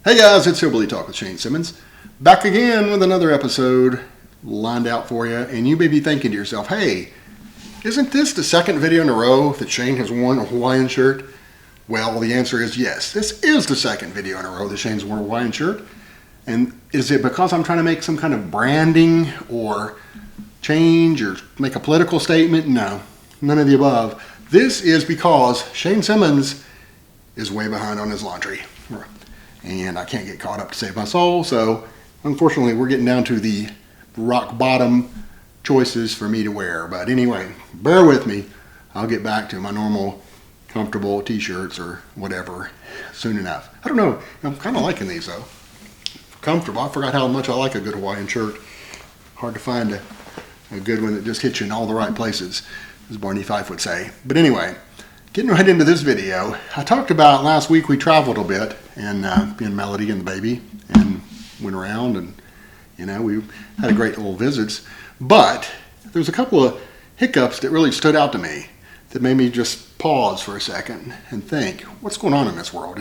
Hey guys, it's Hillbilly Talk with Shane Simmons. Back again with another episode lined out for you. And you may be thinking to yourself, hey, isn't this the second video in a row that Shane has worn a Hawaiian shirt? Well, the answer is yes. This is the second video in a row that Shane's worn a Hawaiian shirt. And is it because I'm trying to make some kind of branding or change or make a political statement? No, none of the above. This is because Shane Simmons is way behind on his laundry. And I can't get caught up to save my soul, so unfortunately we're getting down to the rock bottom choices for me to wear. But anyway, bear with me. I'll get back to my normal comfortable t-shirts or whatever soon enough. I don't know, I'm kind of liking these though. Comfortable. I forgot how much I like a good Hawaiian shirt. Hard to find a good one that just hits you in all the right places, as Barney Fife would say. But anyway, getting right into this video, I talked about last week we traveled a bit, and me and Melody and the baby, and went around, and we had a great little visits. But there was a couple of hiccups that really stood out to me that made me just pause for a second and think, what's going on in this world,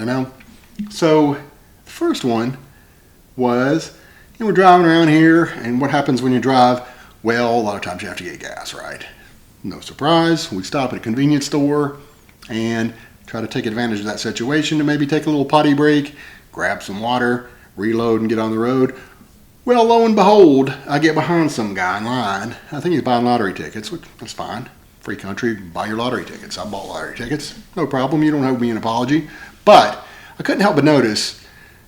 So the first one was, we're driving around here, and what happens when you drive? Well, a lot of times you have to get gas, right? No surprise, we stop at a convenience store and try to take advantage of that situation to maybe take a little potty break, grab some water, reload and get on the road. Well, lo and behold, I get behind some guy in line. I think he's buying lottery tickets, which that's fine. Free country, buy your lottery tickets. I bought lottery tickets. No problem, you don't owe me an apology. But I couldn't help but notice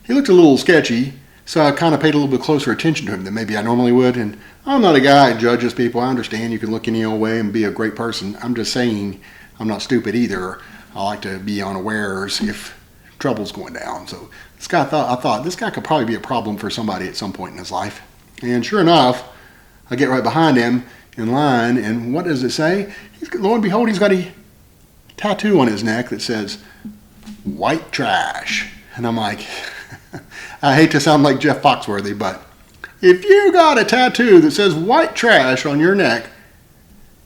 he looked a little sketchy, so I kind of paid a little bit closer attention to him than maybe I normally would. And I'm not a guy that judges people. I understand you can look any old way and be a great person. I'm just saying I'm not stupid either. I like to be unawares if trouble's going down. So this guy I thought this guy could probably be a problem for somebody at some point in his life. And sure enough, I get right behind him in line, and what does it say? Lo and behold, he's got a tattoo on his neck that says "white trash." And I'm like, I hate to sound like Jeff Foxworthy, but if you got a tattoo that says "white trash" on your neck,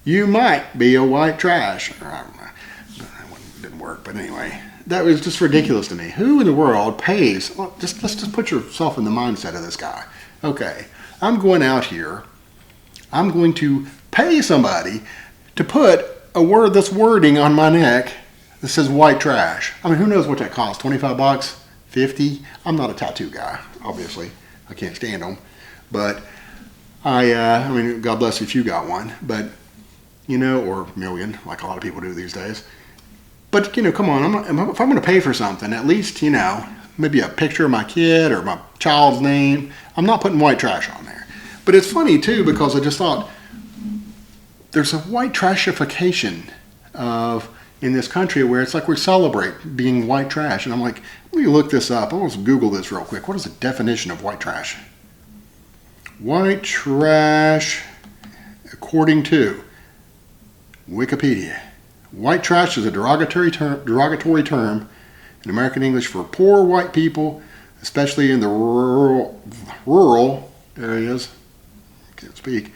you might be a white trash. That didn't work, but anyway, that was just ridiculous to me. Who in the world pays? Well, let's just put yourself in the mindset of this guy. Okay, I'm going out here. I'm going to pay somebody to put this wording on my neck that says "white trash." I mean, who knows what that costs? $25, $50? I'm not a tattoo guy, obviously. I can't stand them, but I mean, God bless if you got one, but or a million, like a lot of people do these days. But, come on, if I'm going to pay for something, at least, maybe a picture of my kid or my child's name. I'm not putting white trash on there. But it's funny, too, because I just thought there's a white trashification in this country where it's like we celebrate being white trash. And I'm like, let me look this up. I want to Google this real quick. What is the definition of white trash? White trash, according to Wikipedia. White trash is a derogatory term in American English for poor white people, especially in the rural areas, can't speak,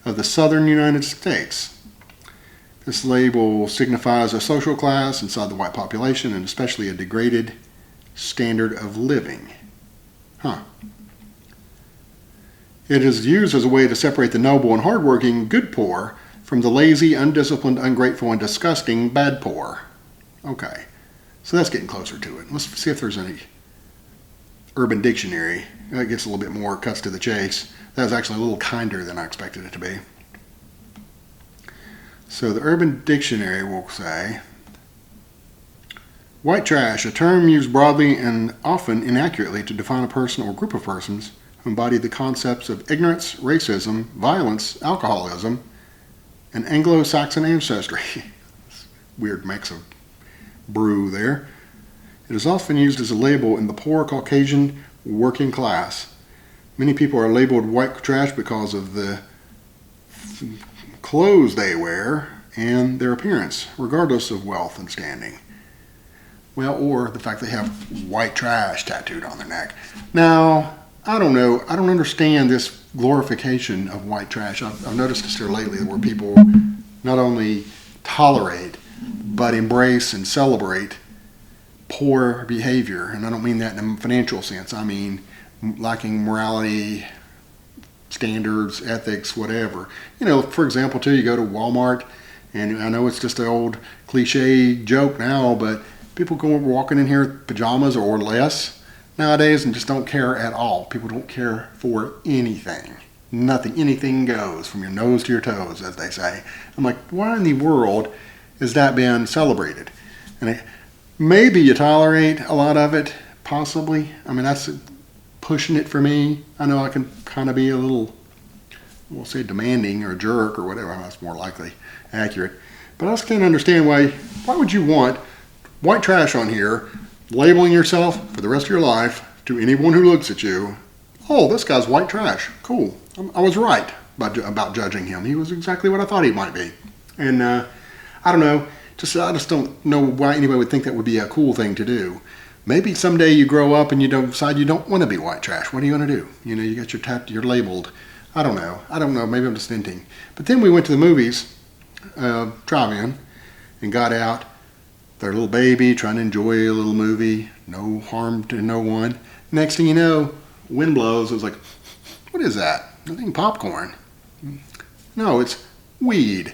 of the southern United States. This label signifies a social class inside the white population, and especially a degraded standard of living. It is used as a way to separate the noble and hardworking good poor from the lazy, undisciplined, ungrateful, and disgusting bad poor. Okay, so that's getting closer to it. Let's see if there's any Urban Dictionary. That gets a little bit more cuts to the chase. That was actually a little kinder than I expected it to be. So the Urban Dictionary will say, white trash, a term used broadly and often inaccurately to define a person or group of persons who embody the concepts of ignorance, racism, violence, alcoholism, and Anglo-Saxon ancestry. Weird mix of brew there. It is often used as a label in the poor Caucasian working class. Many people are labeled white trash because of the clothes they wear and their appearance, regardless of wealth and standing. Well, or the fact they have white trash tattooed on their neck. Now, I don't know. I don't understand this glorification of white trash. I've noticed this here lately where people not only tolerate, but embrace and celebrate poor behavior. And I don't mean that in a financial sense. I mean lacking morality, standards, ethics, whatever. You know, for example, too, you go to Walmart, and I know it's just an old cliche joke now, but people go walking in here with pajamas or less nowadays and just don't care at all. People don't care for anything. Nothing. Anything goes from your nose to your toes, as they say. I'm like, why in the world is that being celebrated? And maybe you tolerate a lot of it, possibly. I mean, that's pushing it for me. I know I can kind of be a little, we'll say, demanding or a jerk or whatever. That's more likely accurate. But I just can't understand why would you want white trash on here, labeling yourself for the rest of your life to anyone who looks at you. Oh, this guy's white trash. Cool. I was right about judging him. He was exactly what I thought he might be. And I don't know. I just don't know why anybody would think that would be a cool thing to do. Maybe someday you grow up and you decide you don't want to be white trash. What are you going to do? You know, you got your you're labeled. I don't know. Maybe I'm just venting. But then we went to the movies, drive-in, and got out. Their little baby trying to enjoy a little movie. No harm to no one. Next thing you know, wind blows. It was like, what is that? I think popcorn. No, it's weed.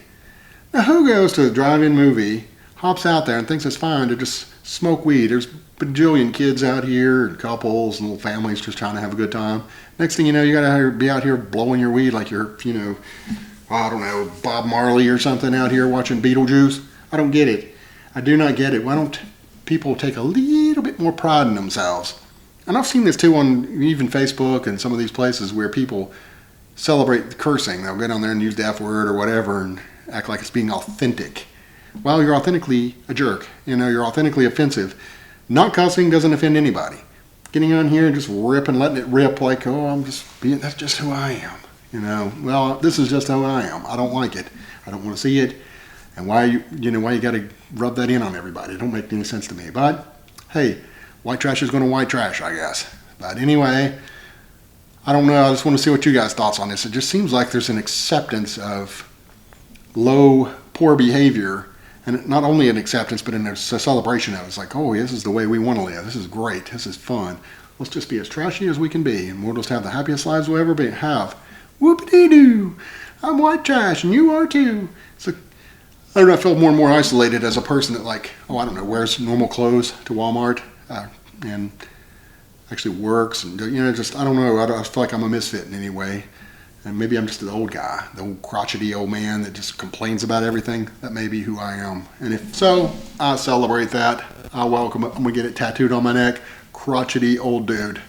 Now, who goes to a drive-in movie, hops out there, and thinks it's fine to just smoke weed? There's bajillion kids out here, and couples, and little families just trying to have a good time. Next thing you know, you gotta be out here blowing your weed like you're, you know, I don't know, Bob Marley or something out here watching Beetlejuice. I don't get it. I do not get it. Why don't people take a little bit more pride in themselves? And I've seen this too on even Facebook and some of these places where people celebrate cursing. They'll get on there and use the F word or whatever and act like it's being authentic. Well, you're authentically a jerk. You know, you're authentically offensive. Not cussing doesn't offend anybody. Getting on here and just ripping, letting it rip like, oh, that's just who I am. You know, well, this is just who I am. I don't like it. I don't want to see it. And why you got to rub that in on everybody? It don't make any sense to me. But, hey, white trash is going to white trash, I guess. But anyway, I don't know. I just want to see what you guys' thoughts on this. It just seems like there's an acceptance of low, poor behavior. And not only an acceptance, but a celebration of it. It's like, oh, this is the way we want to live. This is great. This is fun. Let's just be as trashy as we can be. And we'll just have the happiest lives we'll ever have. Whoop-a-dee-doo. I'm white trash, and you are too. So, I don't know, I feel more and more isolated as a person that, like, wears normal clothes to Walmart and actually works. And, you know, just, I don't know. I feel like I'm a misfit in any way. And maybe I'm just the old guy, the old crotchety old man that just complains about everything. That may be who I am. And if so, I celebrate that. I welcome it. I'm going to get it tattooed on my neck. Crotchety old dude.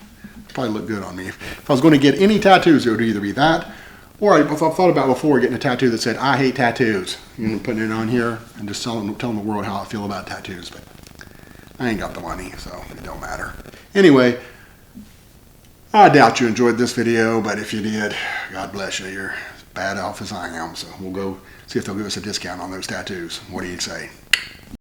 Probably look good on me. If I was going to get any tattoos, it would either be that, or I've thought about before getting a tattoo that said, I hate tattoos. You know, putting it on here and just telling the world how I feel about tattoos. But I ain't got the money, so it don't matter. Anyway, I doubt you enjoyed this video, but if you did, God bless you. You're as bad off as I am. So we'll go see if they'll give us a discount on those tattoos. What do you say?